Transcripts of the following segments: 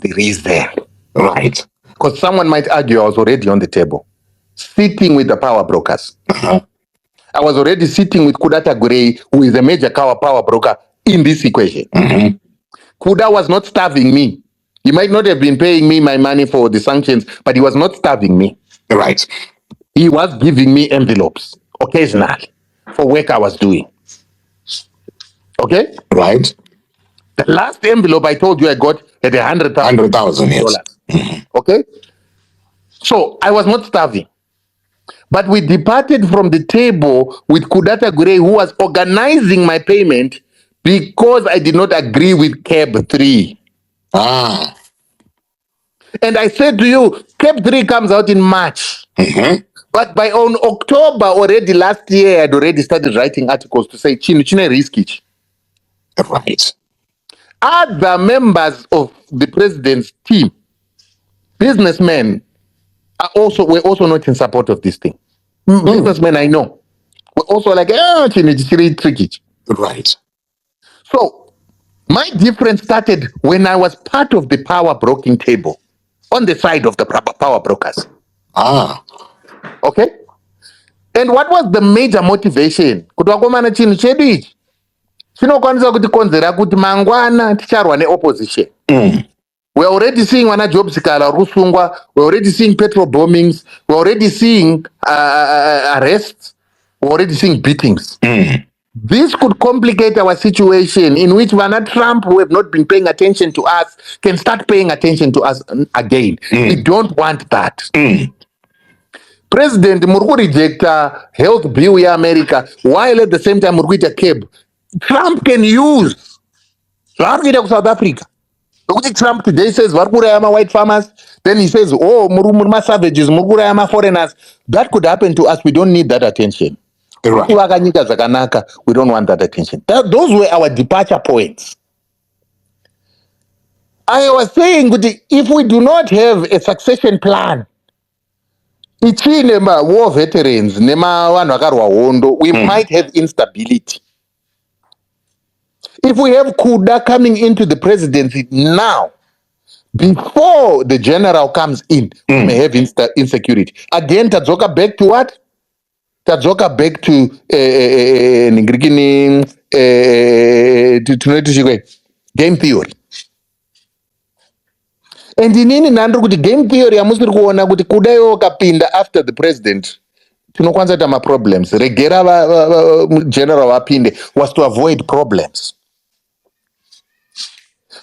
there is there. Right. Because someone might argue I was already on the table, sitting with the power brokers. I was already sitting with Kudata Gurei, who is a major power broker in this equation. Kuda was not starving me. He might not have been paying me my money for the sanctions, but he was not starving me. Right. He was giving me envelopes occasionally for work I was doing. Okay? Right. The last envelope I told you I got at $100,000. Yes. Okay? So I was not starving. But we departed from the table with Kudata Gurei, who was organizing my payment because I did not agree with CAB 3. Ah. And I said to you, CAB 3 comes out in March. But by on October already last year, I'd already started writing articles to say, Chine risk it. Right. Other members of the president's team, businessmen, were also not in support of this thing. Businessmen I know were also like, Chine, it's really tricky. Right. So my difference started when I was part of the power broking table on the side of the power brokers. Ah. Okay? And what was the major motivation? Kuti wakomana chinhu chedu ichi chinokwanisa kutikonzera kuti mangwana ticharwa neopposition. We're already seeing vana job sikala vari kusungwa. We're already seeing petrol bombings. We're already seeing arrests. We're already seeing beatings. This could complicate our situation in which Vana Trump, who have not been paying attention to us, can start paying attention to us again. We don't want that. President Murku rejecta health bill in America, while at the same time Murku CAB. Trump can use South Africa. Look at Trump today says Varkurayama white farmers. Then he says, oh, Muruma savages, Murkurayama foreigners. That could happen to us. We don't need that attention. Right. We don't want that attention. Those were our departure points. I was saying, if we do not have a succession plan, war veterans, we might have instability. If we have Kuda coming into the presidency now, before the general comes in, we may have insecurity. Again, Tadzoka back to what? Tadzoka back to game theory. And inini nandiri kuti game theory hamusiri kuona kuti kudaio kapinda after the president tinokwanisa kuita maproblems. Regera general vapinde was to avoid problems.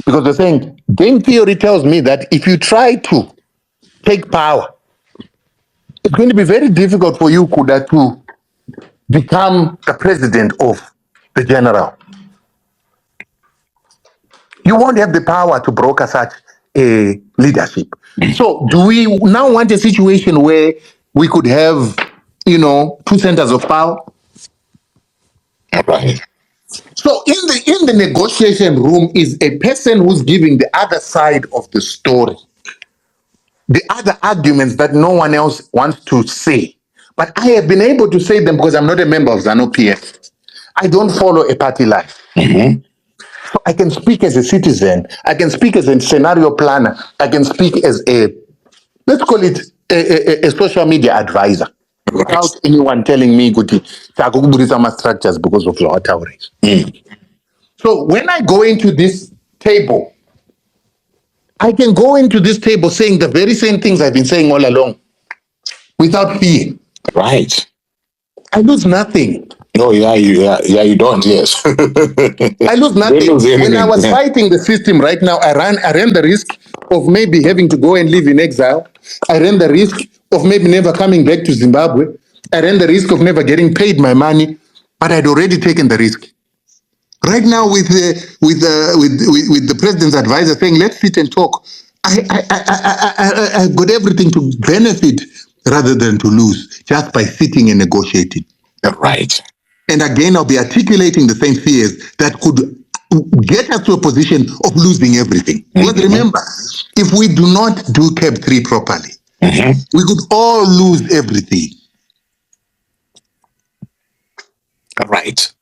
Because they're saying game theory tells me that if you try to take power, it's going to be very difficult for you, Kuda, to become the president of the general. You won't have the power to broker such a leadership. So do we now want a situation where we could have, two centers of power? Right. So in the negotiation room is a person who's giving the other side of the story, the other arguments that no one else wants to say. But I have been able to say them because I'm not a member of ZANU-PF. I don't follow a party line. So I can speak as a citizen. I can speak as a scenario planner. I can speak as let's call it a social media advisor. Right. Without anyone telling me, my structures because of your outrage. So when I go into this table, I can go into this table saying the very same things I've been saying all along without fear. Right. I lose nothing. No, you don't, yes. I lose nothing. When I was fighting the system right now, I ran the risk of maybe having to go and live in exile. I ran the risk of maybe never coming back to Zimbabwe. I ran the risk of never getting paid my money, but I'd already taken the risk. Right now, with the president's advisor saying, let's sit and talk, I've got everything to benefit rather than to lose just by sitting and negotiating. Right. And again, I'll be articulating the same fears that could get us to a position of losing everything. Because remember, if we do not do CAB 3 properly, we could all lose everything. Right.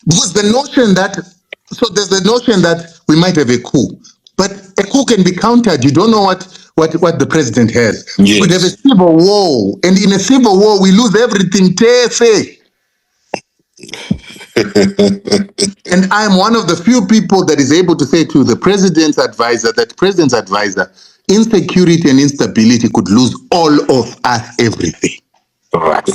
Because there's the notion that we might have a coup. But a coup can be countered. You don't know what the president has. Yes. You could have a civil war, and in a civil war, we lose everything. And I'm one of the few people that is able to say to the president's advisor that president's advisor, insecurity and instability could lose all of us everything. Right.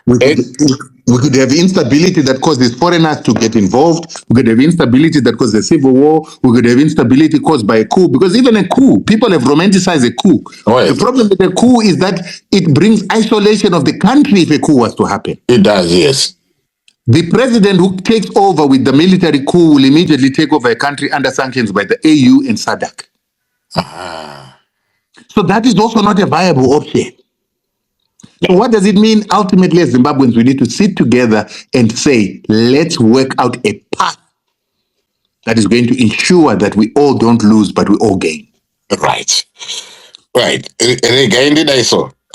We could have instability that causes foreigners to get involved. We could have instability that causes a civil war. We could have instability caused by a coup. Because even a coup, people have romanticized a coup. Oh, yes. The problem with a coup is that it brings isolation of the country if a coup was to happen. It does, yes. The president who takes over with the military coup will immediately take over a country under sanctions by the AU and SADC. So that is also not a viable option. So what does it mean? Ultimately, as Zimbabweans, we need to sit together and say, let's work out a path that is going to ensure that we all don't lose, but we all gain. Right. Right.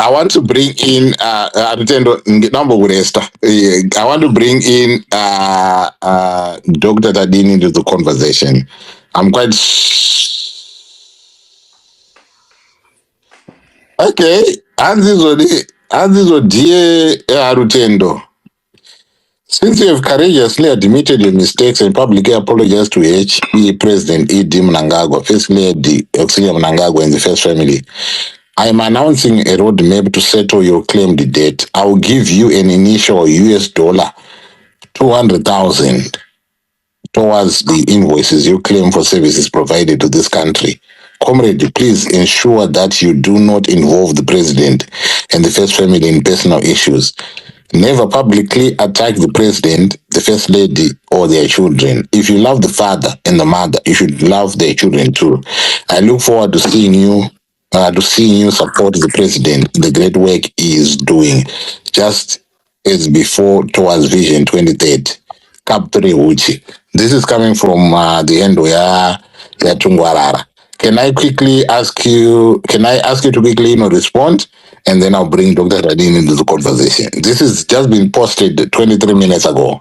I want to bring in Rutendo number with Esther. I want to bring in Dr. Tadini into the conversation. I'm quite okay. Anzizo dear Rutendo. Since you have courageously admitted your mistakes and publicly apologized to HE President E.D. Mnangagwa, First Lady Auxilia Mnangagwa and the First Family, I am announcing a roadmap to settle your claimed debt. I will give you an initial US dollar 200,000 towards the invoices you claim for services provided to this country. Comrade, please ensure that you do not involve the president and the First Family in personal issues. Never publicly attack the president, the first lady, or their children. If you love the father and the mother, you should love their children too. I look forward to seeing you support the president in the great work he is doing, just as before towards Vision 2030. Cap 3 Uchi. This is coming from the end where Tungwarara. Can I ask you to quickly respond? And then I'll bring Dr. Radin into the conversation. This has just been posted 23 minutes ago.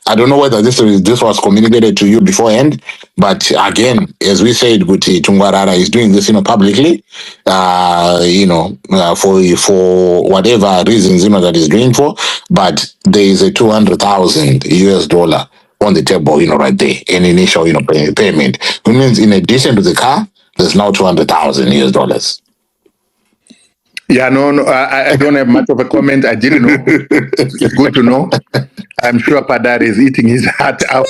I don't know whether this was communicated to you beforehand, but again, as we said, Guti Tungwarara is doing this, publicly, for whatever reasons, that he's doing for. But there is a 200,000 US dollar on the table, right there, an initial, payment. Which means in addition to the car, there's now 200,000 US dollars. Yeah, no, I don't have much of a comment. I didn't know. It's good to know. I'm sure Padar is eating his heart out.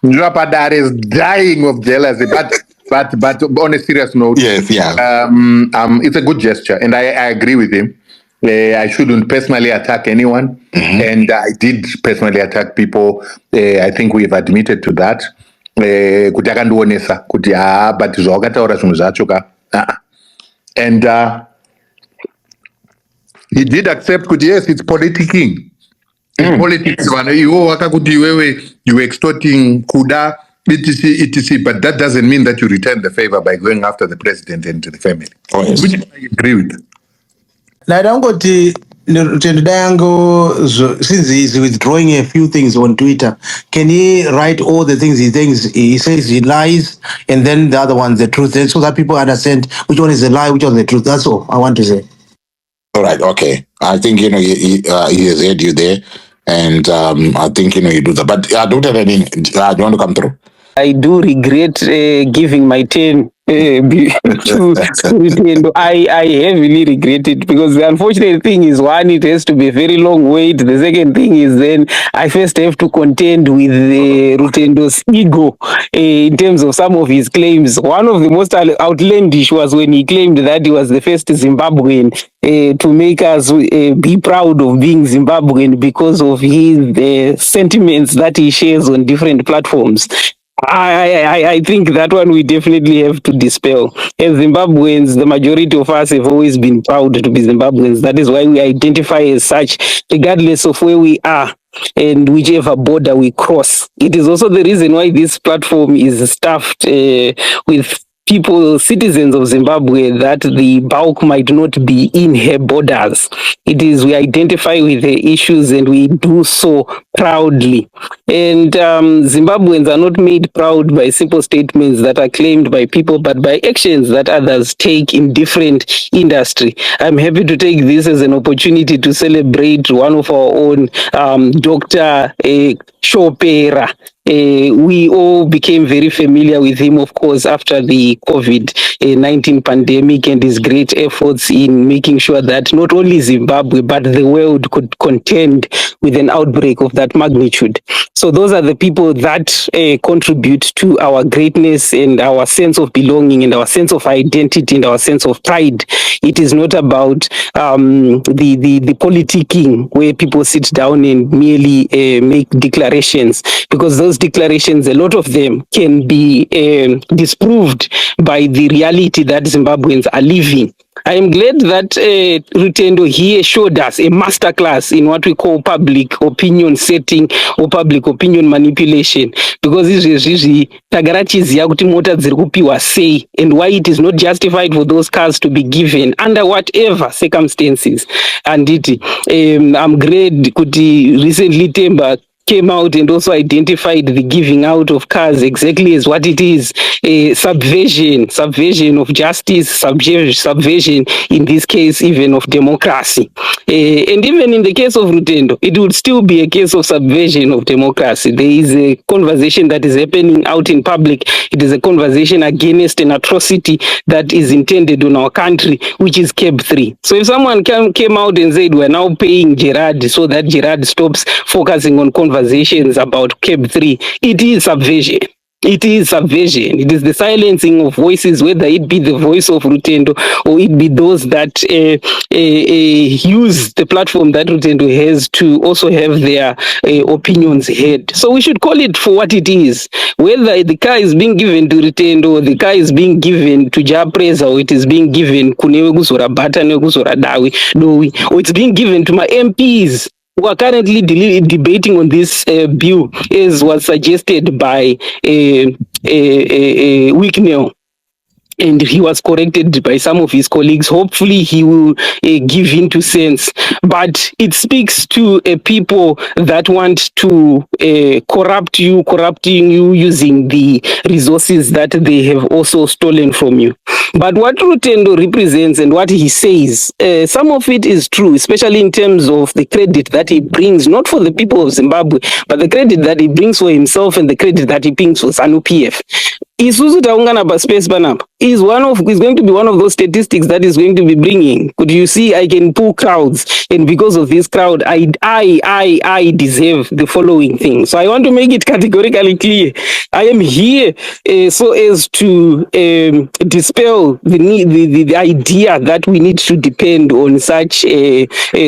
Padar is dying of jealousy. But on a serious note, yes, yeah. It's a good gesture, and I agree with him. I shouldn't personally attack anyone, and I did personally attack people. I think we've admitted to that. Kuti akandionesa kuti but zvawakataura zvinhu zvacho ka and he did accept kuti yes, it's politicking. Politics iwo wakakuti iwewe you extorting kuda etc, but that doesn't mean that you return the favor by going after the president and the family. Yes. Which I agree with. Rutendo Dayango, since he's withdrawing a few things on Twitter, can he write all the things he thinks he says he lies, and then the other one's the truth, so that people understand which one is the lie, which one is the truth? That's all I want to say. All right, okay. I think he has heard you there, and I think you do that. But Dr. Redding, do you want to come through? I do regret giving my 10 to Rutendo. I heavily regret it, because the unfortunate thing is, one, it has to be a very long wait. The second thing is, then I first have to contend with Rutendo's ego in terms of some of his claims. One of the most outlandish was when he claimed that he was the first Zimbabwean to make us be proud of being Zimbabwean because of his sentiments that he shares on different platforms. I think that one we definitely have to dispel. As Zimbabweans, the majority of us have always been proud to be Zimbabweans. That is why we identify as such, regardless of where we are and whichever border we cross. It is also the reason why this platform is staffed with people, citizens of Zimbabwe, that the bulk might not be in her borders. It is, we identify with the issues and we do so proudly. And Zimbabweans are not made proud by simple statements that are claimed by people, but by actions that others take in different industry. I'm happy to take this as an opportunity to celebrate one of our own, Dr. Chopera. We all became very familiar with him, of course, after the COVID-19 pandemic and his great efforts in making sure that not only Zimbabwe, but the world could contend with an outbreak of that magnitude. So those are the people that contribute to our greatness and our sense of belonging and our sense of identity and our sense of pride. It is not about the politicking where people sit down and merely make declarations, because those declarations, a lot of them can be disproved by the reality that Zimbabweans are living. I am glad that Rutendo here showed us a masterclass in what we call public opinion setting or public opinion manipulation, because izvezvi tagara tiziva kuti mota dziri kupiwa sei and why it is not justified for those cars to be given under whatever circumstances. And I'm glad kuti recently Temba came out and also identified the giving out of cars exactly as what it is, subversion of justice, subversion in this case even of democracy. And even in the case of Rutendo, it would still be a case of subversion of democracy. There is a conversation that is happening out in public. It is a conversation against an atrocity that is intended on our country, which is CAB 3. So if someone came out and said we're now paying Gerard so that Gerard stops focusing on conversations about CAB 3, it is subversion. It is subversion. It is the silencing of voices, whether it be the voice of Rutendo or it be those that use the platform that Rutendo has to also have their opinions heard. So we should call it for what it is. Whether the car is being given to Rutendo or the car is being given to Japreza, or it is being given Kunewe Kuzora Bata Kuzora Dawi, or it's being given to my MPs who are currently debating on this bill, as was suggested by Wicknell. And he was corrected by some of his colleagues. Hopefully he will give into sense. But it speaks to people that want to corrupting you using the resources that they have also stolen from you. But what Rutendo represents and what he says, some of it is true, especially in terms of the credit that he brings, not for the people of Zimbabwe, but the credit that he brings for himself and the credit that he brings for ZANU-PF. Isuzu taungana pa space panapa is going to be one of those statistics that is going to be bringing. Could you see, I can pull crowds, and because of this crowd, I deserve the following thing. So I want to make it categorically clear. I am here so as to dispel the idea that we need to depend on such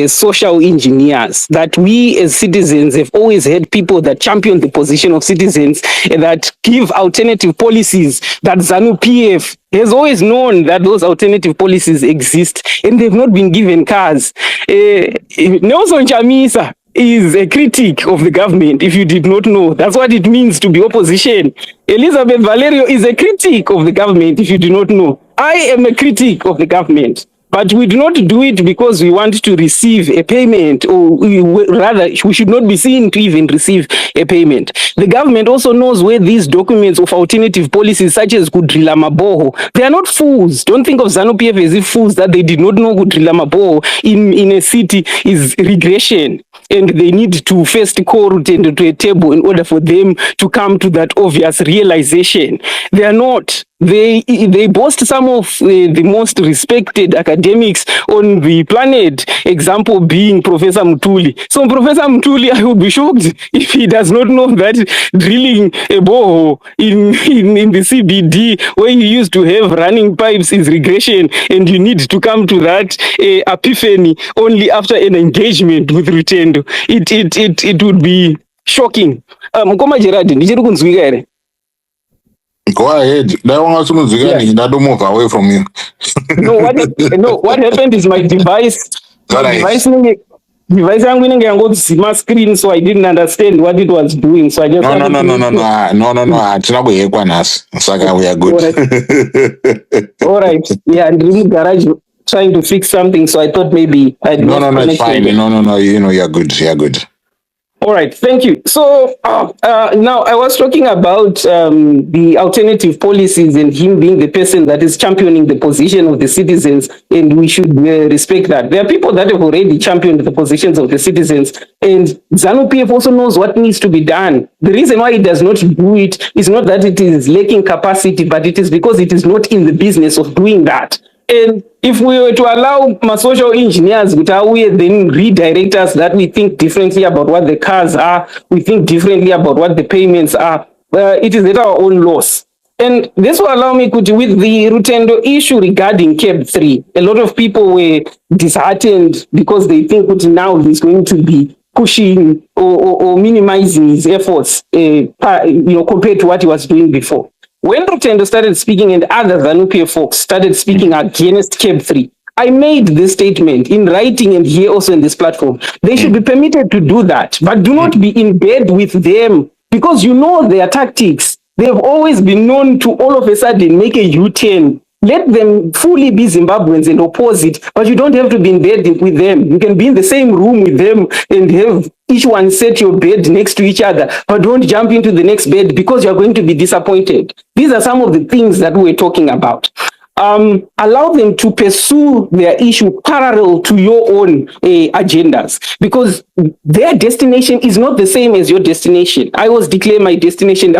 social engineers. That we as citizens have always had people that champion the position of citizens and that give alternative policies, that ZANU-PF has always known that those alternative policies exist and they've not been given cars. Nelson Chamisa is a critic of the government, if you did not know. That's what it means to be opposition. Elizabeth Valerio is a critic of the government, if you do not know. I am a critic of the government. But we do not do it because we want to receive a payment, or rather, we should not be seen to even receive a payment. The government also knows where these documents of alternative policies, such as Kudrila Maboho, they are not fools. Don't think of ZANU-PF as if fools that they did not know Kudrila Maboho in a city is regression. And they need to first call Rutendo to a table in order for them to come to that obvious realization. They are not. They boast some of the most respected academics on the planet, example being Professor Mutuli. So Professor Mutuli, I would be shocked if he does not know that drilling a borehole in the CBD where you used to have running pipes is regression, and you need to come to that epiphany only after an engagement with Rutendo. It would be shocking. Mkoma Gerard, ndichiri kunzwika here? Go ahead. That one also I don't move away from you. What happened is my device. device yangu inenge yangodzima screen, so I didn't understand what it was doing, so I just No, wanted to hatina kuhekwa nhasi saka we are good. All right. Yeah, and in garage trying to fix something, so I thought maybe I'd No, lost it's connection. fine. No, you're good. All right, thank you. So now I was talking about the alternative policies and him being the person that is championing the position of the citizens, and we should respect that. There are people that have already championed the positions of the citizens, and ZANU-PF also knows what needs to be done. The reason why it does not do it is not that it is lacking capacity, but it is because it is not in the business of doing that. And if we were to allow my social engineers with our way, then redirect us that we think differently about what the cars are, we think differently about what the payments are, it is at our own loss. And this will allow me to, with the Rutendo issue regarding CAB 3, a lot of people were disheartened because they think that now he's going to be pushing or minimizing his efforts, compared to what he was doing before. When Rutendo started speaking and other ZANU-PF folks started speaking against CAB 3, I made this statement in writing and here also in this platform. They should be permitted to do that, but do not be in bed with them, because you know their tactics. They've always been known to all of a sudden make a U-turn. Let them fully be Zimbabweans and oppose it, but you don't have to be in bed with them. You can be in the same room with them and have each one set your bed next to each other, but don't jump into the next bed because you're going to be disappointed. These are some of the things that we're talking about. Allow them to pursue their issue parallel to your own agendas, because their destination is not the same as your destination. I was declare my destination.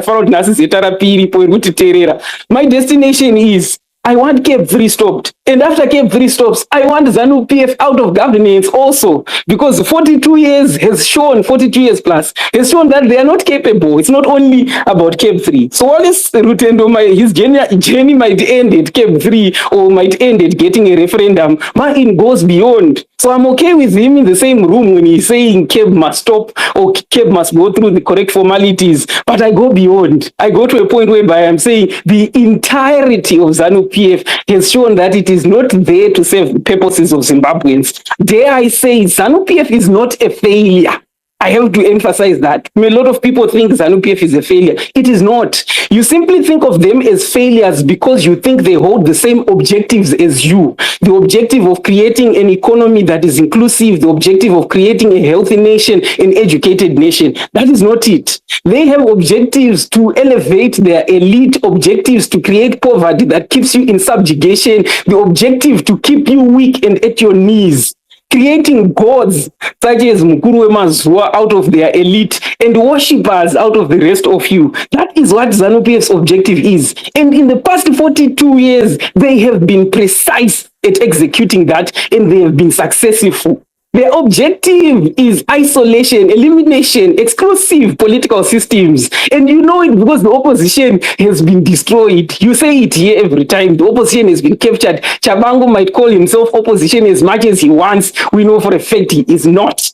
My destination is I want CAB 3 stopped. And after CAB 3 stops, I want ZANU-PF out of governance also, because 42 years has shown, 42 years plus, has shown that they are not capable. It's not only about CAB 3. So what is Rutendo, his journey might end at CAB 3 or might end at getting a referendum. Mine goes beyond. So I'm okay with him in the same room when he's saying CAB must stop or CAB must go through the correct formalities. But I go beyond. I go to a point whereby I'm saying the entirety of ZANU-PF has shown that it is not there to serve the purposes of Zimbabweans. Dare I say, ZANU-PF is not a failure. I have to emphasize that. A lot of people think ZANU-PF is a failure. It is not. You simply think of them as failures because you think they hold the same objectives as you. The objective of creating an economy that is inclusive, the objective of creating a healthy nation, an educated nation. That is not it. They have objectives to elevate their elite, objectives to create poverty that keeps you in subjugation, the objective to keep you weak and at your knees. Creating gods such as Mukuru Wemazua out of their elite and worshippers out of the rest of you. That is what ZANU-PF's objective is. And in the past 42 years, they have been precise at executing that, and they have been successful. Their objective is isolation, elimination, exclusive political systems. And you know it because the opposition has been destroyed. You say it here every time. The opposition has been captured. Chabangu might call himself opposition as much as he wants. We know for a fact he is not.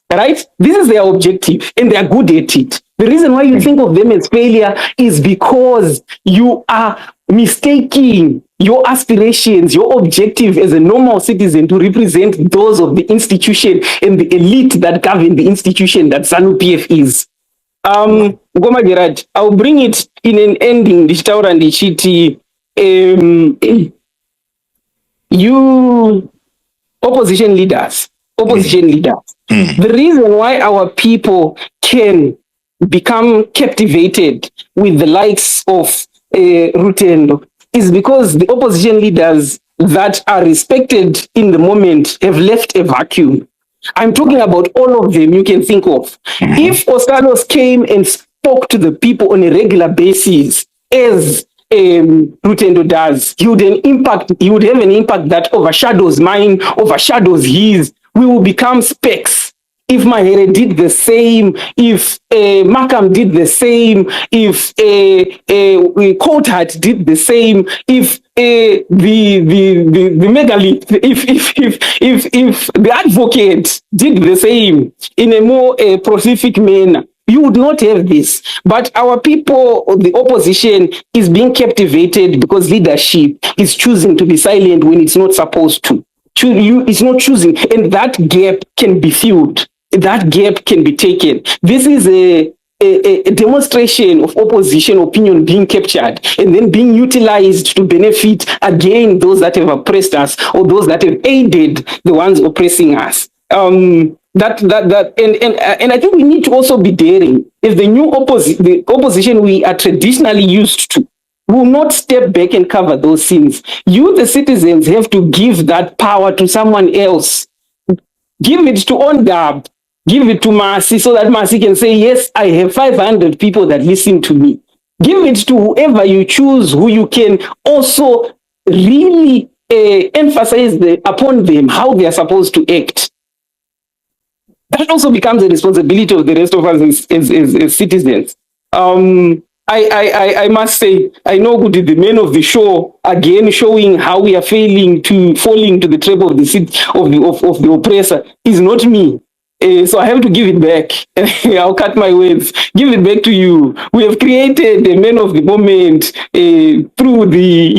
Right? This is their objective, and they are good at it. The reason why you think of them as failure is because you are mistaking your aspirations, your objective as a normal citizen to represent those of the institution and the elite that govern the institution that ZANU-PF is. Ngoma Gerard, I'll bring it in an ending. You opposition leaders. The reason why our people can become captivated with the likes of Rutendo is because the opposition leaders that are respected in the moment have left a vacuum. I'm talking about all of them you can think of. If Ostalos came and spoke to the people on a regular basis, as Rutendo does, he would have an impact that overshadows mine, overshadows his. We will become specks. If Mahere did the same, if Markham did the same, if Coulthard did the same, if the megalith, if the advocate did the same in a more prolific manner, you would not have this. But our people, the opposition, is being captivated because leadership is choosing to be silent when it's not supposed to. It's not choosing, and that gap can be filled. That gap can be taken. This is a demonstration of opposition opinion being captured and then being utilized to benefit again those that have oppressed us or those that have aided the ones oppressing us. And I think we need to also be daring. If the opposition we are traditionally used to will not step back and cover those sins, you, the citizens, have to give that power to someone else. Give it to ONDAB, give it to Mercy, so that Mercy can say, yes, I have 500 people that listen to me. Give it to whoever you choose, who you can also really emphasize upon them how they are supposed to act. That also becomes a responsibility of the rest of us as citizens. I must say, I know Gudi, the men of the show, again showing how we are falling to the trap of the oppressor is not me. So I have to give it back. I'll cut my words. Give it back to you. We have created a man of the moment through the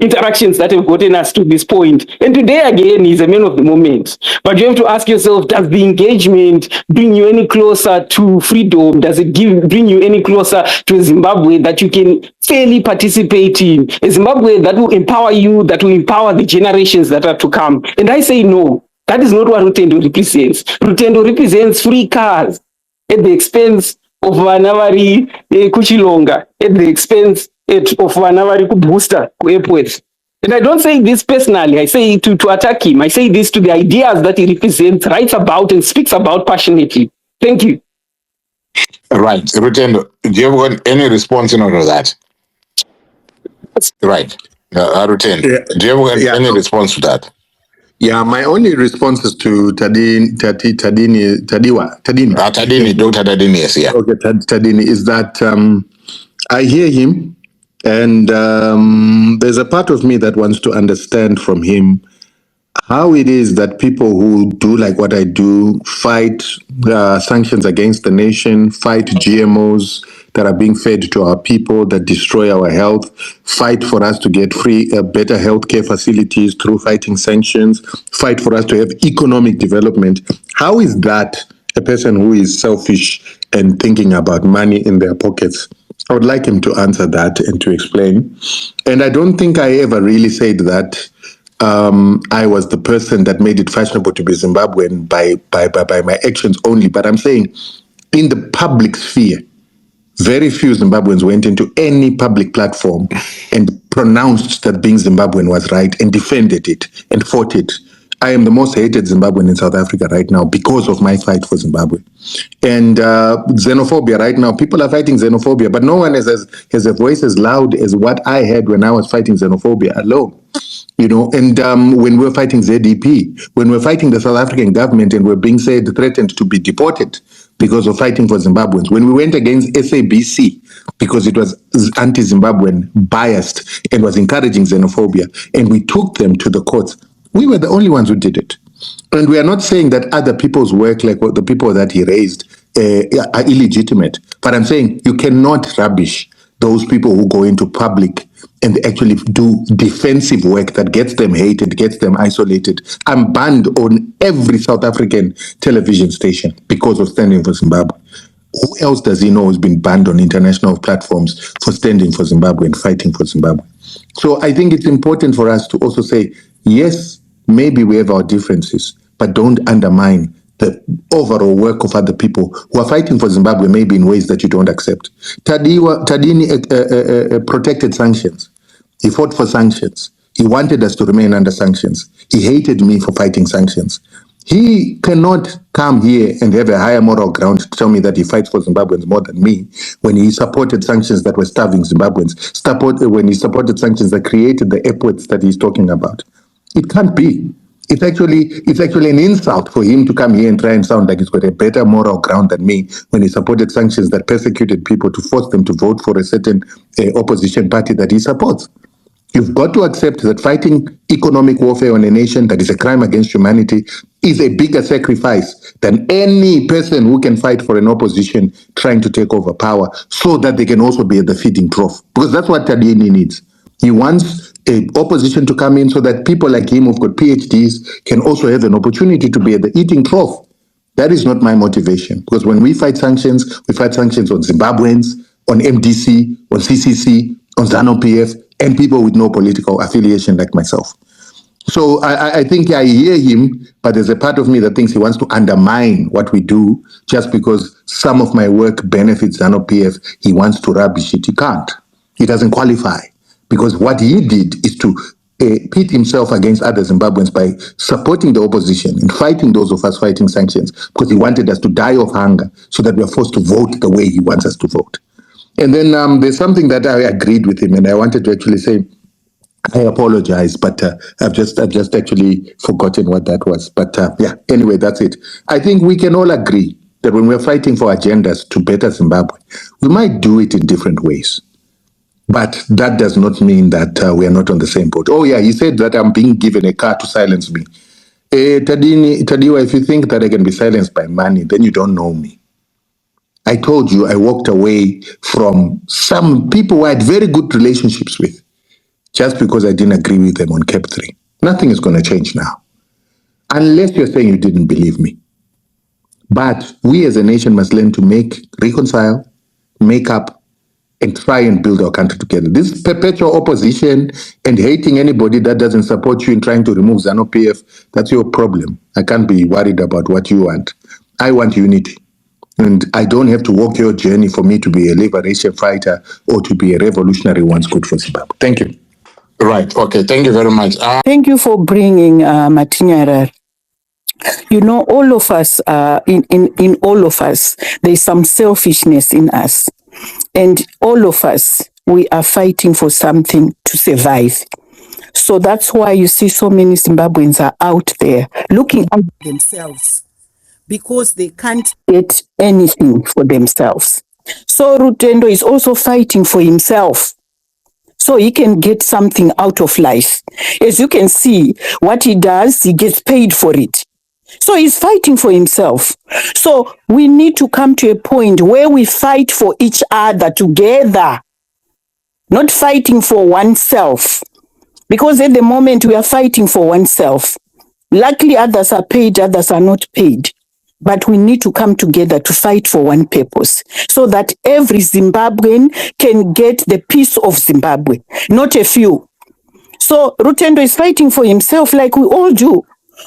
interactions that have gotten us to this point. And today again is a man of the moment. But you have to ask yourself: does the engagement bring you any closer to freedom? Does it bring you any closer to a Zimbabwe that you can fairly participate in? A Zimbabwe that will empower you, that will empower the generations that are to come. And I say no. That is not what Rutendo represents. Rutendo represents free cars at the expense of Vanavari Kuchilonga, at the expense of Vanavari Kubooster, airports. And I don't say this personally, I say it to attack him. I say this to the ideas that he represents, writes about, and speaks about passionately. Thank you. Right. Rutendo, do you have any response in order to that? Right. Rutendo, do you have any response to that? Yeah, my only response is to Tadini, Dr. Tadini, yes, yeah. Okay, Tadini, is that I hear him, and there's a part of me that wants to understand from him how it is that people who do like what I do, fight sanctions against the nation, fight GMOs that are being fed to our people, that destroy our health, fight for us to get free, better healthcare facilities through fighting sanctions, fight for us to have economic development. How is that a person who is selfish and thinking about money in their pockets? I would like him to answer that and to explain. And I don't think I ever really said that I was the person that made it fashionable to be Zimbabwean by my actions only. But I'm saying in the public sphere, very few Zimbabweans went into any public platform and pronounced that being Zimbabwean was right and defended it and fought it. I am the most hated Zimbabwean in South Africa right now because of my fight for Zimbabwe. And xenophobia right now, people are fighting xenophobia, but no one has a voice as loud as what I had when I was fighting xenophobia alone. And when we're fighting ZEP, when we're fighting the South African government and we're being threatened to be deported because of fighting for Zimbabweans, when we went against SABC because it was anti-Zimbabwean, biased, and was encouraging xenophobia, and we took them to the courts, we were the only ones who did it. And we are not saying that other people's work, like the people that he raised, are illegitimate. But I'm saying you cannot rubbish those people who go into public and actually do defensive work that gets them hated, gets them isolated. I'm banned on every South African television station because of standing for Zimbabwe. Who else does he know has been banned on international platforms for standing for Zimbabwe and fighting for Zimbabwe? So I think it's important for us to also say, yes, maybe we have our differences, but don't undermine the overall work of other people who are fighting for Zimbabwe, maybe in ways that you don't accept. Tadini protected sanctions. He fought for sanctions. He wanted us to remain under sanctions. He hated me for fighting sanctions. He cannot come here and have a higher moral ground to tell me that he fights for Zimbabweans more than me when he supported sanctions that were starving Zimbabweans, when he supported sanctions that created the airports that he's talking about. It can't be. It's actually an insult for him to come here and try and sound like he's got a better moral ground than me when he supported sanctions that persecuted people to force them to vote for a certain opposition party that he supports. You've got to accept that fighting economic warfare on a nation that is a crime against humanity is a bigger sacrifice than any person who can fight for an opposition trying to take over power so that they can also be at the feeding trough. Because that's what Tadini needs. He wants opposition to come in so that people like him who've got PhDs can also have an opportunity to be at the eating trough. That is not my motivation, because when we fight sanctions on Zimbabweans, on MDC, on CCC, on ZANU-PF, and people with no political affiliation like myself. So I think I hear him, but there's a part of me that thinks he wants to undermine what we do just because some of my work benefits ZANU-PF. He wants to rubbish it. He can't. He doesn't qualify, because what he did is to pit himself against other Zimbabweans by supporting the opposition and fighting those of us fighting sanctions, because he wanted us to die of hunger so that we are forced to vote the way he wants us to vote. And then there's something that I agreed with him, and I wanted to actually say, I apologize, but I've just actually forgotten what that was. But yeah, anyway, that's it. I think we can all agree that when we're fighting for agendas to better Zimbabwe, we might do it in different ways. But that does not mean that we are not on the same boat. Oh yeah, he said that I'm being given a car to silence me. Tadiwa, if you think that I can be silenced by money, then you don't know me. I told you I walked away from some people who I had very good relationships with, just because I didn't agree with them on Cap 3. Nothing is going to change now, unless you're saying you didn't believe me. But we as a nation must learn to reconcile, make up, and try and build our country together. This perpetual opposition and hating anybody that doesn't support you in trying to remove ZANU-PF, that's your problem. I can't be worried about what you want. I want unity. And I don't have to walk your journey for me to be a liberation fighter or to be a revolutionary once good for Zimbabwe. Thank you. Right. Okay. Thank you very much. Thank you for bringing Tungwarara. You know, all of us, in all of us, there's some selfishness in us. And all of us, we are fighting for something to survive. So that's why you see so many Zimbabweans are out there looking at themselves, because they can't get anything for themselves. So Rutendo is also fighting for himself, so he can get something out of life. As you can see, what he does, he gets paid for it. So he's fighting for himself. So we need to come to a point where we fight for each other together, not fighting for oneself. Because at the moment we are fighting for oneself. Luckily others are paid, others are not paid. But we need to come together to fight for one purpose, so that every Zimbabwean can get the peace of Zimbabwe, not a few. So Rutendo is fighting for himself like we all do.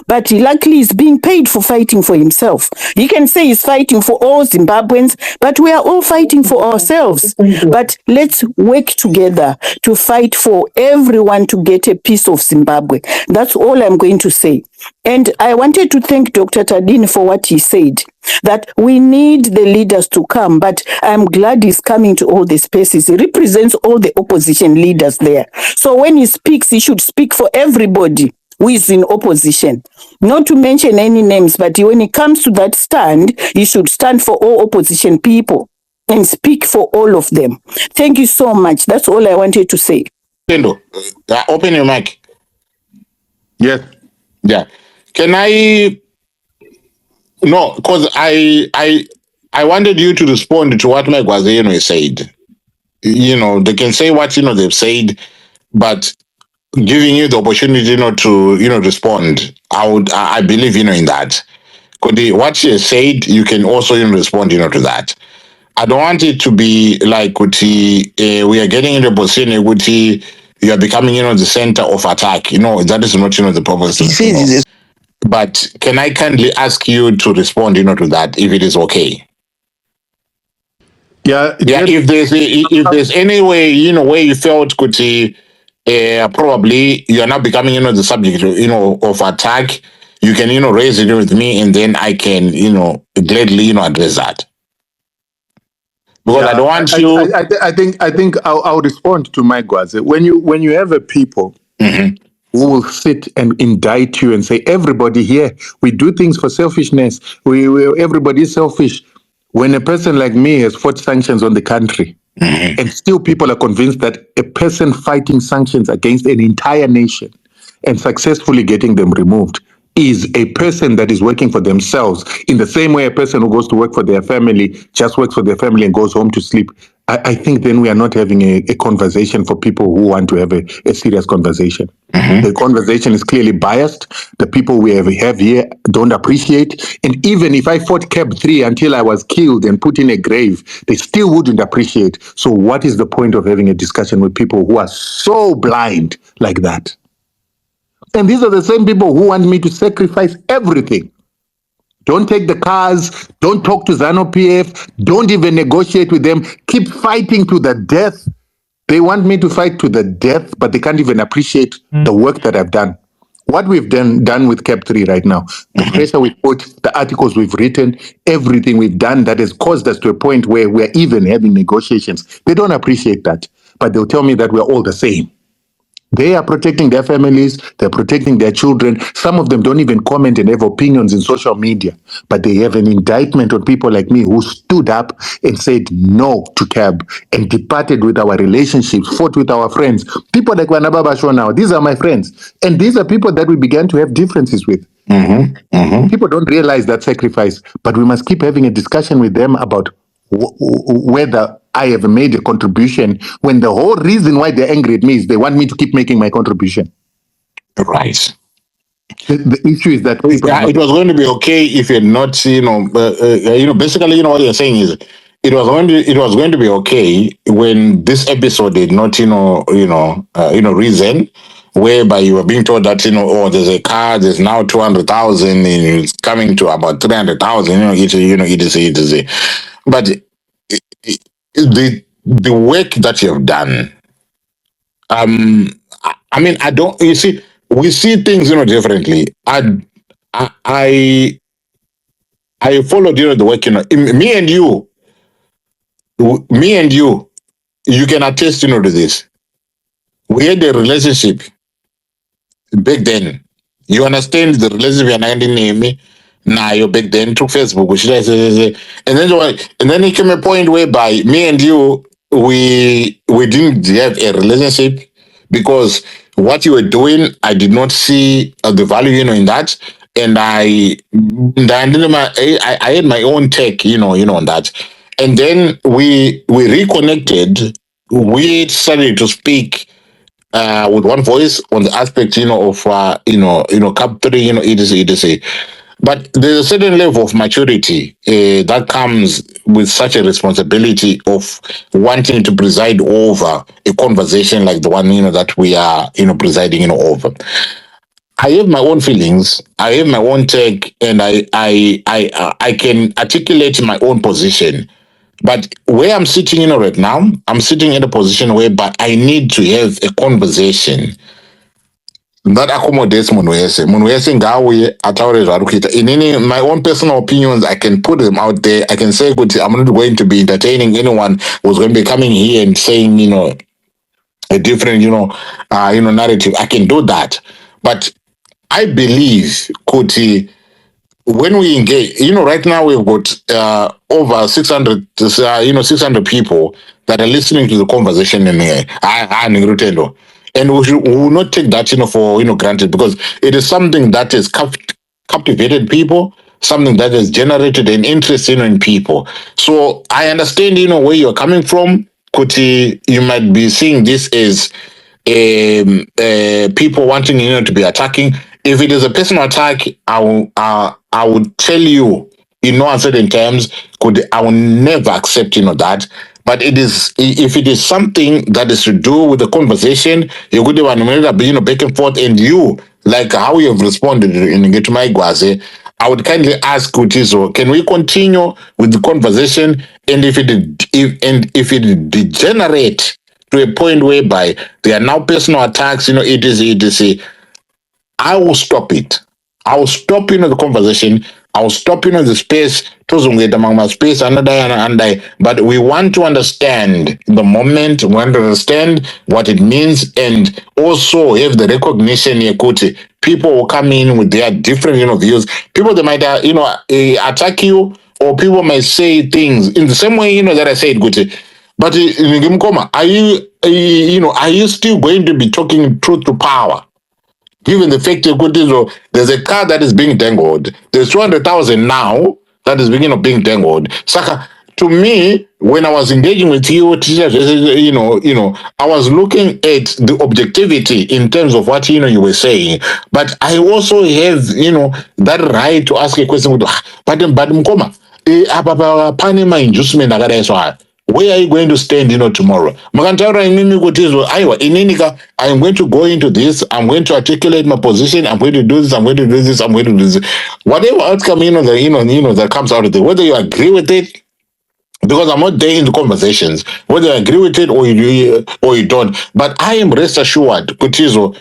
But luckily he's being paid for fighting for himself. He can say he's fighting for all Zimbabweans, but we are all fighting for ourselves. But let's work together to fight for everyone to get a piece of Zimbabwe. That's all I'm going to say. And I wanted to thank Dr. Tadini for what he said, that we need the leaders to come, but I'm glad he's coming to all the spaces. He represents all the opposition leaders there. So when he speaks, he should speak for everybody who is in opposition. Not to mention any names, but when it comes to that stand, he should stand for all opposition people and speak for all of them. Thank you so much. That's all I wanted to say. Rutendo, open your mic. Yes. Yeah. Can I? No, because I wanted you to respond to what Mnangagwa said. You know, they can say what they've said, but giving you the opportunity to respond, I believe in that. Because what she has said, you can also respond to that. I don't want it to be like we are getting into a position you are becoming the center of attack. That is not the purpose. But can I kindly ask you to respond to that, if it is okay? Yeah. If there's any way where you felt probably you are now becoming the subject of attack, you can raise it with me, and then I can gladly address that. Because I don't want you. I think I'll respond to Mnangagwa. When you have a people who will sit and indict you and say, everybody here, we do things for selfishness. Everybody is selfish. When a person like me has fought sanctions on the country, and still people are convinced that a person fighting sanctions against an entire nation and successfully getting them removed is a person that is working for themselves, in the same way a person who goes to work for their family just works for their family and goes home to sleep. I think then we are not having a conversation for people who want to have a serious conversation. The conversation is clearly biased. The people we have here don't appreciate. And even if I fought Cab 3 until I was killed and put in a grave, they still wouldn't appreciate. So what is the point of having a discussion with people who are so blind like that? And these are the same people who want me to sacrifice everything. Don't take the cars, don't talk to ZANU-PF, don't even negotiate with them, keep fighting to the death. They want me to fight to the death, but they can't even appreciate the work that I've done. What we've done with Cap 3 right now, the pressure we put, the articles we've written, everything we've done that has caused us to a point where we're even having negotiations. They don't appreciate that, but they'll tell me that we're all the same. They are protecting their families, they're protecting their children. Some of them don't even comment and have opinions in social media, but they have an indictment on people like me who stood up and said no to CAB and departed with our relationships, fought with our friends. People like Wanababa Show now, these are my friends. And these are people that we began to have differences with. People don't realize that sacrifice, but we must keep having a discussion with them about whether I have made a contribution when the whole reason why they're angry at me is they want me to keep making my contribution. Right. The issue is that people It was going to be okay if you're not, basically, what you're saying is it was going to be okay when this episode did not, reason whereby you were being told that, there's a car, there's now 200,000 and it's coming to about 300,000, etc. But the work that you have done, I don't, you see, we see things, differently. I followed, the work, me and you, you can attest, to this. We had a relationship back then. You understand the relationship and I didn't name me. Nah, you back then took Facebook, which I say, and then it came a point whereby me and you, we didn't have a relationship because what you were doing, I did not see the value, in that, and I had my own take, on that, and then we reconnected. We started to speak with one voice on the aspect, of Cap 3, etc. But there's a certain level of maturity that comes with such a responsibility of wanting to preside over a conversation like the one, that we are, presiding, over. I have my own feelings. I have my own take, and I can articulate my own position. But where I'm sitting, right now, I'm sitting in a position whereby I need to have a conversation that accommodates munhu wese. Munhu wese ngauye ataure zvaari kuita. Inini, my own personal opinions, I can put them out there. I can say, good, I'm not going to be entertaining anyone who's going to be coming here and saying, a different, narrative. I can do that. But I believe, Kuti, when we engage, right now we've got over 600, 600 people that are listening to the conversation in here. Rutendo. And we will not take that, for, granted, because it is something that has captivated people, something that has generated an interest, in people. So I understand, where you're coming from, Kuti. You might be seeing this as people wanting, to be attacking. If it is a personal attack, I would tell you in no uncertain terms, I will never accept, that. But if it is something that is to do with the conversation, you could have back and forth, and you, like how you have responded in Get My Gwaze, I would kindly ask Kutizo, can we continue with the conversation? And if it degenerate to a point whereby there are now personal attacks, I will stop it. I will stop, the conversation. I will stop, the space. Among my space, but we want to understand the moment. We want to understand what it means, and also have the recognition. Kuti, people will come in with their different, views. People, they might, attack you, or people might say things in the same way, that I said, Kuti. But are you still going to be talking truth to power? Given the fact that there's a car that is being dangled, there's 200,000 now that is being dangled. Saka, to me, when I was engaging with you, teachers, I was looking at the objectivity in terms of what you were saying. But I also have that right to ask a question. But Mkoma, pane ma-inducement akadaiswa. Where are you going to stand, tomorrow? Makantaura inini kuti aiwa ininika, I'm going to go into this, I'm going to articulate my position, I'm going to do this, I'm going to do this, I'm going to do this. Whatever outcome, that comes out of it, whether you agree with it, because I'm not there in the conversations, whether you agree with it or you don't. But I am rest assured, Kutizo,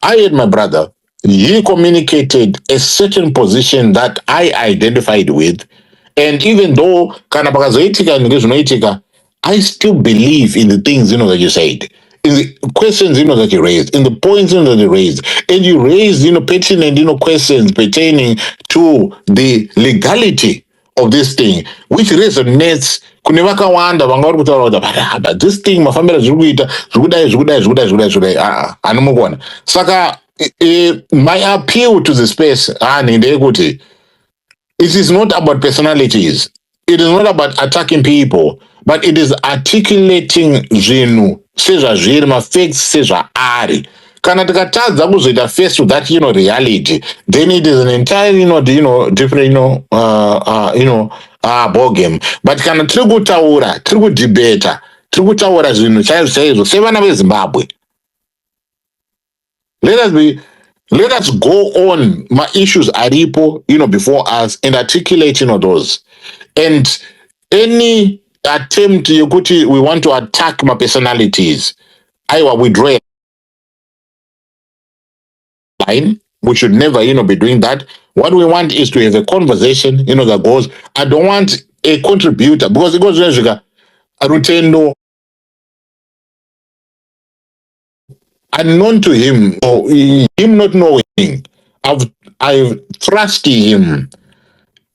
I and my brother, he communicated a certain position that I identified with. And even though kana pakazoitika nezvinoitika, I still believe in the things that you said, in the questions that you raised, in the points that you raised, and you raised pertinent questions pertaining to the legality of this thing, which resonates. Kune vakawanda vanga vari kutaura kuti but this thing mafambiro zviri kuita zvikudai anomukuona. Saka my appeal to the space ndeyekuti it is not about personalities. It is not about attacking people, but it is articulating zvinhu sezvazviri, mafacts sezvaari. Kana tikatadza kuzoita face to that reality, then it is an entirely different ball game. But kana tiri kutaura, tiri kudhibeta, tiri kutaura zvinhu chaizvo sevana veZimbabwe, let us go on my issues aripo before us and articulate those. And any attempt yekuti we want to attack my personalities, I withdraw a line. We should never be doing that. What we want is to have a conversation that goes. I don't want a contributor, because it goes Rutendo, unknown to him, or him not knowing, I've thrust him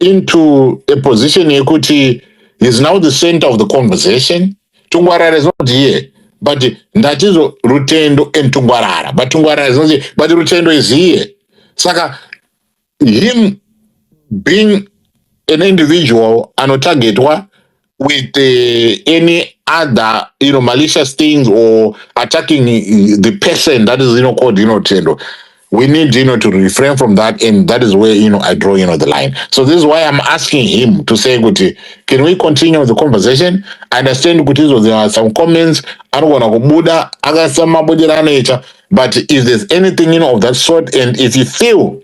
into a position yekuti he's now the center of the conversation. Tungwarara is not here, but that is Rutendo and Tungwarara. But Tungwarara is not here, but Rutendo is here. Saka, him being an individual anotargetwa with any other malicious things or attacking the person that is called Rutendo, we need to refrain from that, and that is where I draw the line. So this is why I'm asking him to say, Guti, can we continue the conversation? I understand Guti, so there are some comments, I don't want to go Buddha, I got some nature, but if there's anything of that sort, and if you feel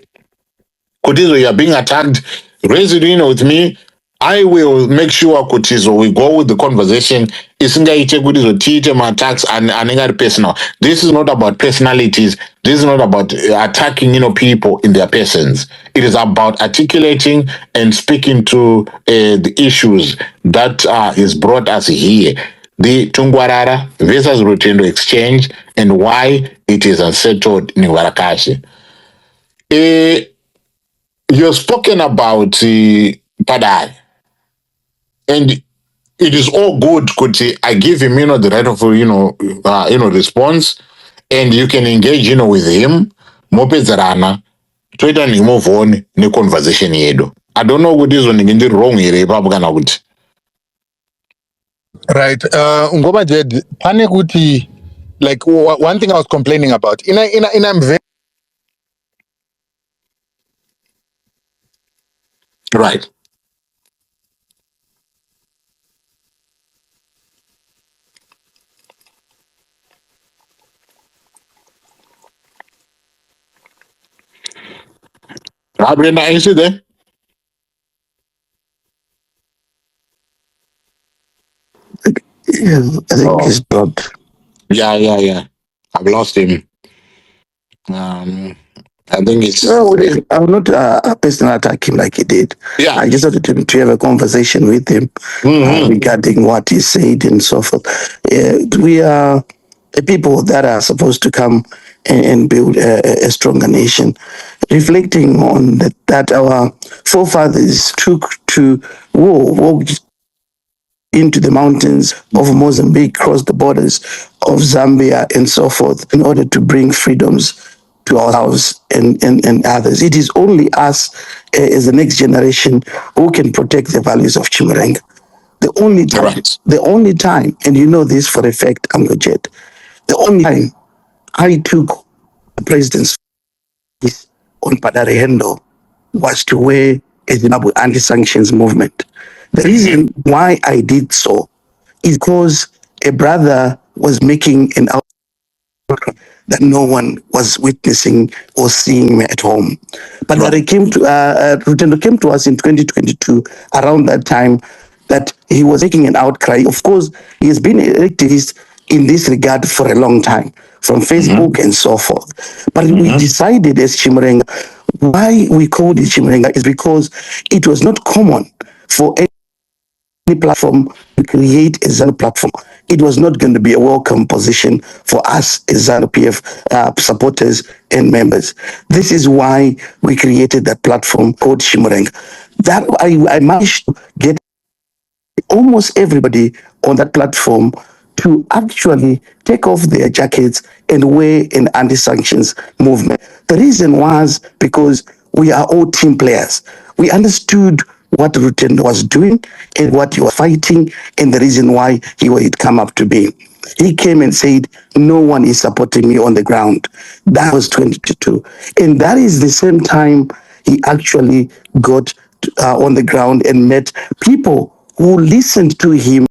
Kutizo, you are being attacked, raise it with me. I will make sure Kutizo we go with the conversation. Isingaite Kutizo teach my attacks and personal. This is not about personalities. This is not about attacking people in their persons. It is about articulating and speaking to the issues that is brought us here. The Tungwarara versus Rutendo exchange and why it is unsettled in Warakashi. You've spoken about Padai, and it is all good. Kuti, I give him, the right of, response, and you can engage, with him. Mopezerana, Twitter ni move on ni conversation yedo. I don't know what is on the wrong here, Babgana would. Right. Ngoma Jed, pane kuti, like one thing I was complaining about. In I'm very right. Brenda, is it there? Yeah, I think he's dropped. Yeah. I've lost him. I think it's. No, I will not personally attack him like he did. Yeah. I just wanted to have a conversation with him regarding what he said and so forth. We are a people that are supposed to come and build a stronger nation, reflecting on that our forefathers took to war, walked into the mountains of Mozambique, crossed the borders of Zambia and so forth in order to bring freedoms to ourselves and others. It is only us as the next generation who can protect the values of Chimurenga. The only time, and you know this for a fact, Amgojed, the only time I took the president's face on Padarehendo was to wear a Zimbabwe anti-sanctions movement. The reason why I did so is because a brother was making an that no one was witnessing or seeing me at home. But right. They came to Rutendo came to us in 2022 around that time that he was making an outcry. Of course, he has been an activist in this regard for a long time, from Facebook and so forth. But we decided as Chimurenga, why we called it Chimurenga is because it was not common for any platform to create a ZANU platform. It was not going to be a welcome position for us as ZANU PF supporters and members. This is why we created that platform called Shimurenga. That I managed to get almost everybody on that platform to actually take off their jackets and wear an anti-sanctions movement. The reason was because we are all team players. We understood what Rutendo was doing and what he was fighting and the reason why he would come up to be. He came and said, no one is supporting me on the ground. That was 2022. And that is the same time he actually got on the ground and met people who listened to him.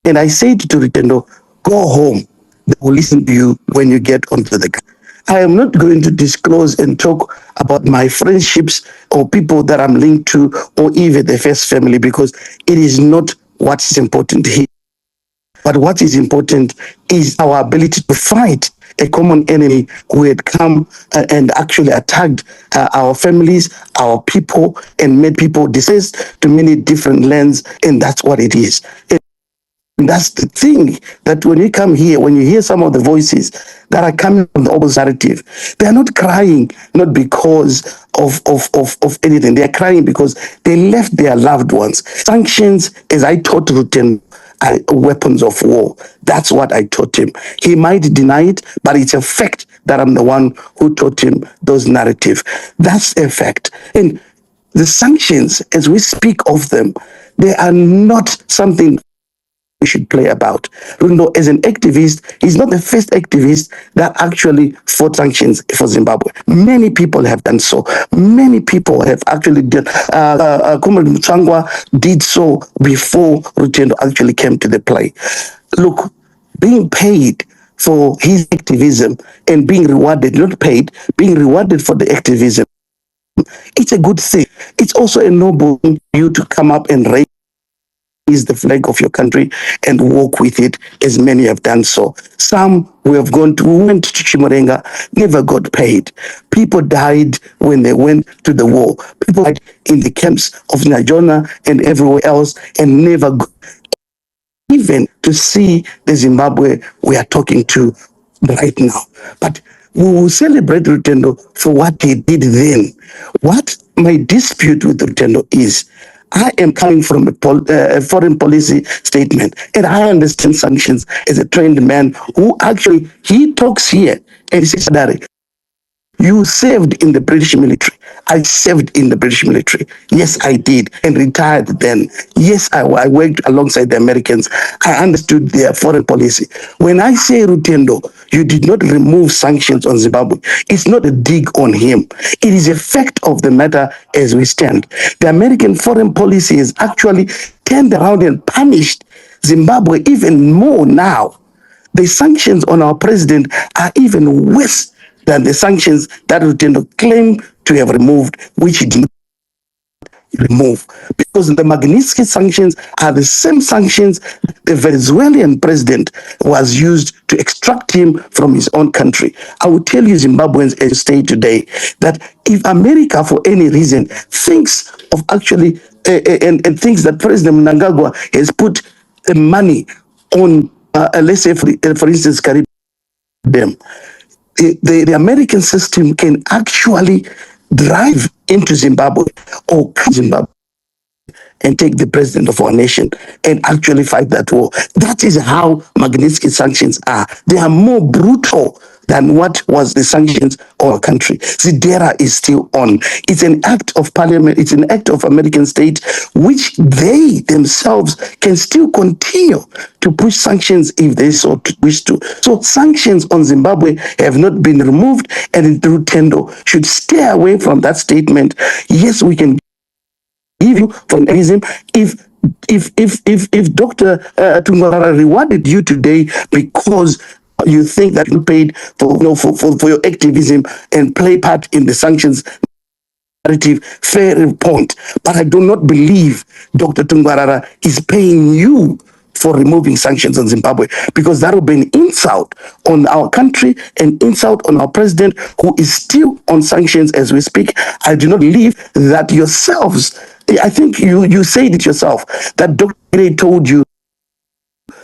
And I said to Rutendo, go home. They will listen to you when you get onto the ground. I am not going to disclose and talk about my friendships or people that I'm linked to or even the first family because it is not what's important here. But what is important is our ability to fight a common enemy who had come and actually attacked our families, our people, and made people displaced to many different lands. And that's what it is. And that's the thing that when you come here, when you hear some of the voices that are coming from the opposite narrative, they are not crying, not because of anything. They are crying because they left their loved ones. Sanctions, as I taught Rutendo, are weapons of war. That's what I taught him. He might deny it, but it's a fact that I'm the one who taught him those narratives. That's a fact. And the sanctions, as we speak of them, they are not something we should play about. Rundo, as an activist, he's not the first activist that actually fought sanctions for Zimbabwe. Many people have done so. Many people have actually done. Comrade Mnangagwa did so before Rutendo actually came to the play. Look, being paid for his activism and being rewarded, not paid, being rewarded for the activism, it's a good thing. It's also a noble thing for you to come up and raise the flag of your country and walk with it, as many have done so. Some who went to Chimurenga never got paid. People died when they went to the war. People died in the camps of Najona and everywhere else and never got even to see the Zimbabwe we are talking to right now. But we will celebrate Rutendo for what he did then. What my dispute with Rutendo is, I am coming from a foreign policy statement, and I understand sanctions as a trained man who actually, he talks here and he says, you served in the British military. I served in the British military. Yes, I did, and retired then. Yes, I worked alongside the Americans. I understood their foreign policy. When I say, Rutendo, you did not remove sanctions on Zimbabwe, it's not a dig on him. It is a fact of the matter as we stand. The American foreign policy has actually turned around and punished Zimbabwe even more now. The sanctions on our president are even worse than the sanctions that Rutendo claimed to have removed, which he did not remove. Because the Magnitsky sanctions are the same sanctions the Venezuelan president was used to extract him from his own country. I will tell you, Zimbabweans, as you stay today, that if America, for any reason, thinks of actually and thinks that President Mnangagwa has put the money on, let's say, for instance, Caribbean, the American system can actually drive into Zimbabwe or Zimbabwe and take the president of our nation and actually fight that war. That is how Magnitsky sanctions are. They are more brutal than what was the sanctions on our country. Zidera is still on. It's an act of parliament, it's an act of American state, which they themselves can still continue to push sanctions if they so wish to. So sanctions on Zimbabwe have not been removed, and Rutendo should stay away from that statement. Yes, we can give you for reason if Dr. Tungwarara rewarded you today because you think that you paid for, for your activism and play part in the sanctions narrative, fair point. But I do not believe Dr. Tungwarara is paying you for removing sanctions on Zimbabwe, because that will be an insult on our country, an insult on our president, who is still on sanctions as we speak. I do not believe that yourselves, I think you said it yourself, that Dr. Gray told you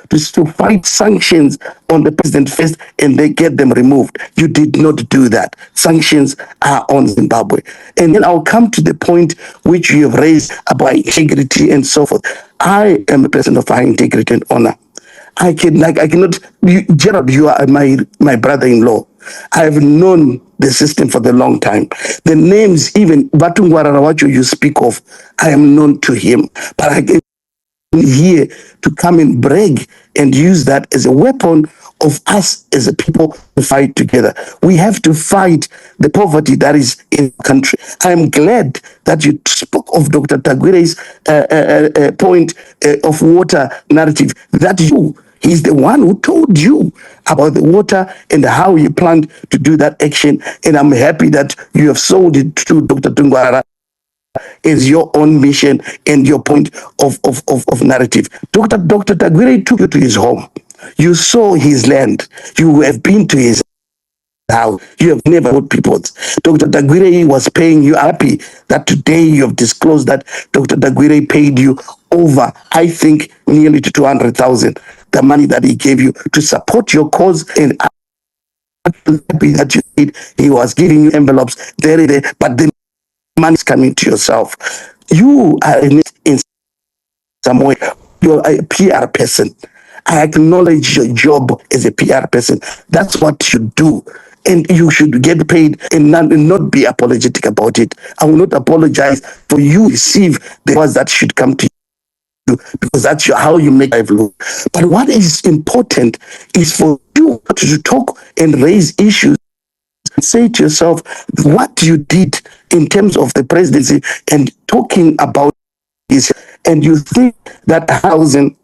to fight sanctions on the president first and they get them removed. You did not do that. Sanctions are on Zimbabwe. And then I'll come to the point which you have raised about integrity and so forth. I am a person of high integrity and honor. I cannot, Gerald, you are my brother-in-law. I have known the system for the long time. The names, even Batungwarara, what you speak of, I am known to him. But I can here to come and brag and use that as a weapon of us as a people to fight together. We have to fight the poverty that is in the country. I am glad that you spoke of Dr. Tagwire's point of water narrative, that he's the one who told you about the water and how you planned to do that action. And I'm happy that you have sold it to Dr. Tungwarara is your own mission and your point of narrative. Dr. Tagwire took you to his home. You saw his land. You have been to his house. You have never heard people. Dr. Tagwire was paying you. Happy that today you have disclosed that Dr. Tagwire paid you over, I think, nearly to 200,000, the money that he gave you to support your cause. And I'm happy that you did. He was giving you envelopes there, but the money is coming to yourself. You are in some way, you're a PR person. I acknowledge your job as a PR person. That's what you do. And you should get paid and not be apologetic about it. I will not apologize for you receive the words that should come to you, because that's how you make life look. But what is important is for you to talk and raise issues and say to yourself what you did in terms of the presidency and talking about this, and you think that $1,000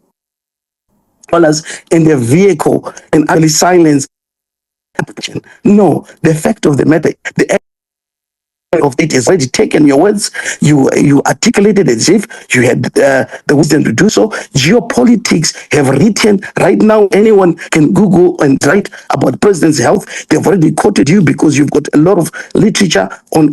in the vehicle and actually silence. No, the fact of the matter, the of it is already taken your words. You articulated as if you had the wisdom to do so. Geopolitics have written right now. Anyone can Google and write about president's health. They've already quoted you because you've got a lot of literature on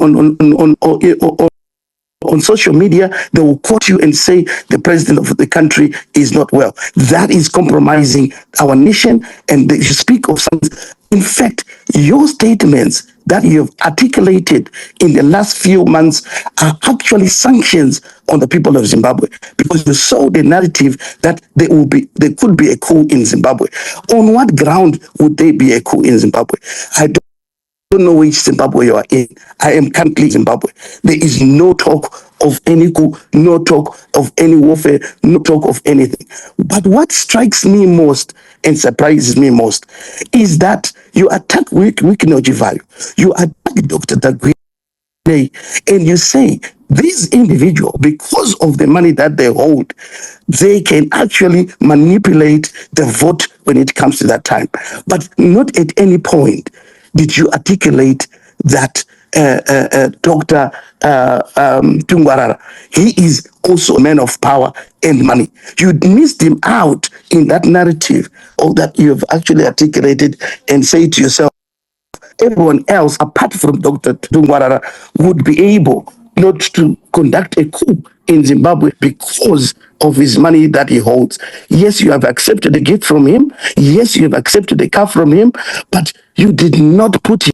social media. They will quote you and say the president of the country is not well. That is compromising our nation, and you speak of something. In fact, your statements that you have articulated in the last few months are actually sanctions on the people of Zimbabwe, because you sold the narrative that there could be a coup in Zimbabwe. On what ground would there be a coup in Zimbabwe? I don't know which Zimbabwe you are in. I am currently in Zimbabwe. There is no talk of any coup, no talk of any warfare, no talk of anything. But what strikes me most and surprises me most is that you attack Wikinojivayo, you attack Dr. Tagwire, and you say these individuals, because of the money that they hold, they can actually manipulate the vote when it comes to that time. But not at any point did you articulate that Dr. Tungwarara, he is also a man of power and money. You missed him out in that narrative, or that you have actually articulated and say to yourself, everyone else apart from Dr. Tungwarara would be able not to conduct a coup in Zimbabwe because of his money that he holds. Yes, you have accepted a gift from him. Yes, you have accepted a car from him, but you did not put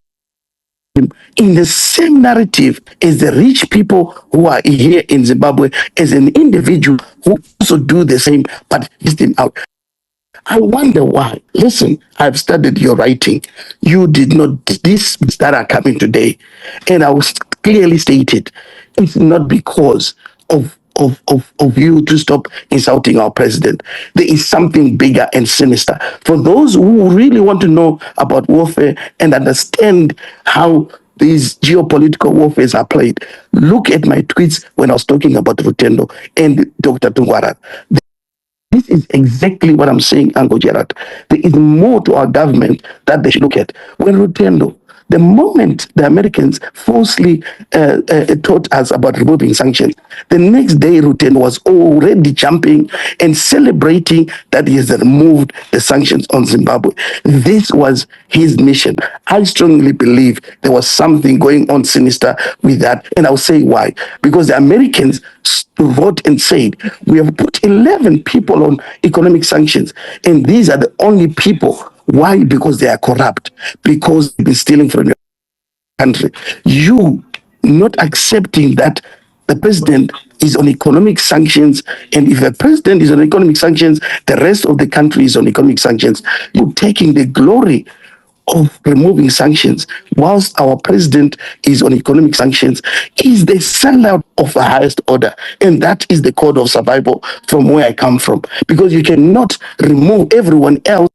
in the same narrative as the rich people who are here in Zimbabwe, as an individual who also do the same, but list him out. I wonder why. Listen, I've studied your writing. You did not, these that are coming today, and I was clearly stated, it's not because of you to stop insulting our president. There is something bigger and sinister. For those who really want to know about warfare and understand how these geopolitical warfares are played, look at my tweets when I was talking about Rutendo and Dr. Tungwarara. This is exactly what I'm saying, Uncle Gerard. There is more to our government that they should look at. When Rutendo, the moment the Americans falsely taught us about removing sanctions, the next day Rutendo was already jumping and celebrating that he has removed the sanctions on Zimbabwe. This was his mission. I strongly believe there was something going on sinister with that, and I'll say why. Because the Americans wrote and said, we have put 11 people on economic sanctions, and these are the only people. Why? Because they are corrupt, because they've been stealing from your country. You not accepting that the president is on economic sanctions, and if the president is on economic sanctions, the rest of the country is on economic sanctions. You taking the glory of removing sanctions whilst our president is on economic sanctions is the sellout of the highest order. And that is the code of survival from where I come from. Because you cannot remove everyone else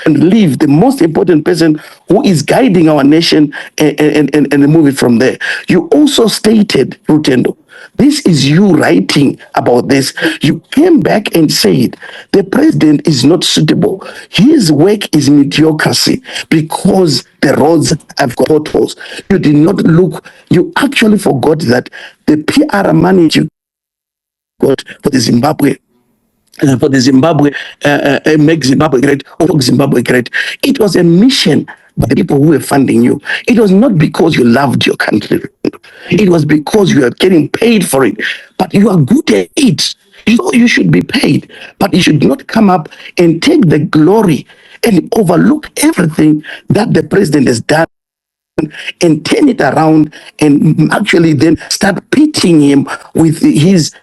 and leave the most important person who is guiding our nation and remove it from there. You also stated, Rutendo, this is you writing about this. You came back and said the president is not suitable. His work is mediocrity because the roads have got potholes. You did not look, you actually forgot that the PR money you got for the Zimbabwe make Zimbabwe great, or make Zimbabwe great. It was a mission by the people who were funding you. It was not because you loved your country. It was because you are getting paid for it. But you are good at it. You should be paid. But you should not come up and take the glory and overlook everything that the president has done and turn it around and actually then start pitting him with his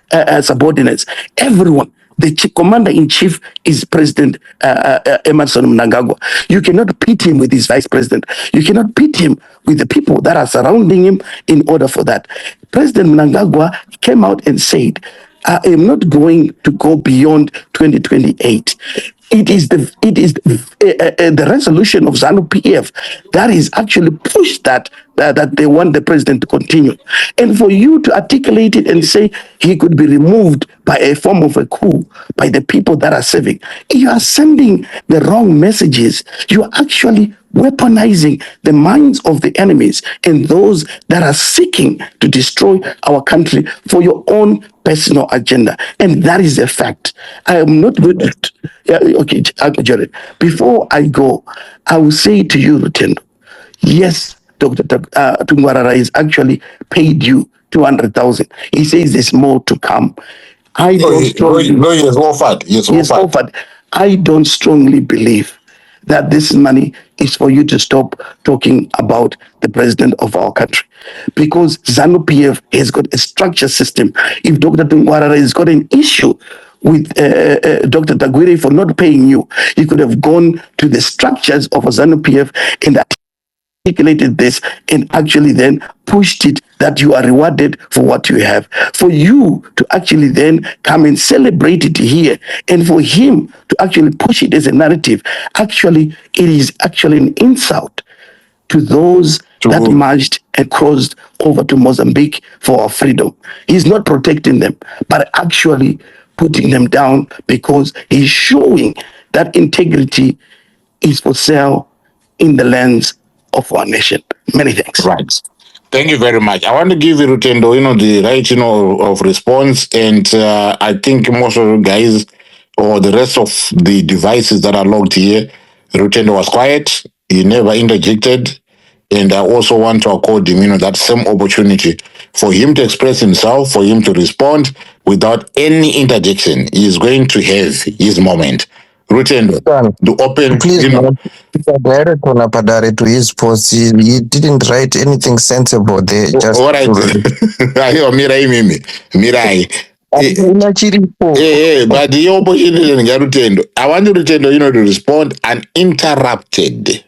subordinates. Everyone. The commander-in-chief is President Emerson Mnangagwa. You cannot pit him with his vice president. You cannot pit him with the people that are surrounding him in order for that. President Mnangagwa came out and said, I am not going to go beyond 2028. It is the resolution of ZANU-PF that is actually pushed that they want the president to continue. And for you to articulate it and say he could be removed by a form of a coup by the people that are serving, you are sending the wrong messages. You are actually weaponizing the minds of the enemies and those that are seeking to destroy our country for your own personal agenda. And that is a fact. I am not going to... Okay, Jared, before I go, I will say to you, Rutendo, yes, Dr. Tungwarara is actually paid you 200,000. He says there's more to come. I don't strongly... No, yes, offered. Yes, offered. I don't strongly believe that this money is for you to stop talking about the president of our country. Because ZANU-PF has got a structure system. If Dr. Tungwarara has got an issue with Dr. Tagwiri for not paying you, he could have gone to the structures of ZANU-PF and articulated this and actually then pushed it that you are rewarded for what you have. For you to actually then come and celebrate it here and for him to actually push it as a narrative, actually, it is actually an insult to those that marched and crossed over to Mozambique for our freedom. He's not protecting them, but actually putting them down because he's showing that integrity is for sale in the lens of our nation. Many thanks. Right. Thank you very much. I want to give you, Rutendo, the right, of response. And I think most of you guys or the rest of the devices that are logged here, Rutendo was quiet. He never interjected. And I also want to accord him, that same opportunity for him to express himself, for him to respond without any interjection. He is going to have his moment. Rutendo, to open, Please, direct on Padare to his post. He didn't write anything sensible there. Just all right. Ayo, mirai mimi. Mirai. But the opposition in Rutendo, I want Rutendo, to respond uninterrupted.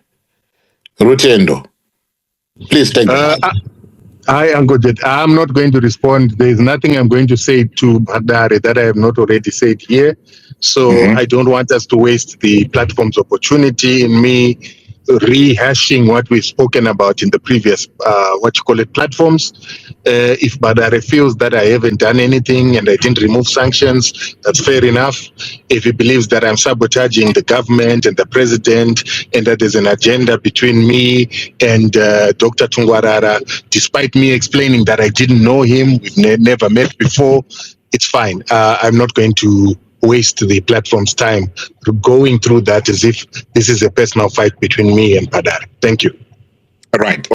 Rutendo, please take the mic. I Angojit, I'm not going to respond. There is nothing I'm going to say to Badare that I have not already said here. So I don't want us to waste the platform's opportunity in me rehashing what we've spoken about in the previous, platforms. If Badare feels that I haven't done anything and I didn't remove sanctions, that's fair enough. If he believes that I'm sabotaging the government and the president and that there's an agenda between me and Dr. Tungwarara, despite me explaining that I didn't know him, we've never met before, it's fine. I'm not going to waste the platform's time going through that as if this is a personal fight between me and Padare. Thank you. Right.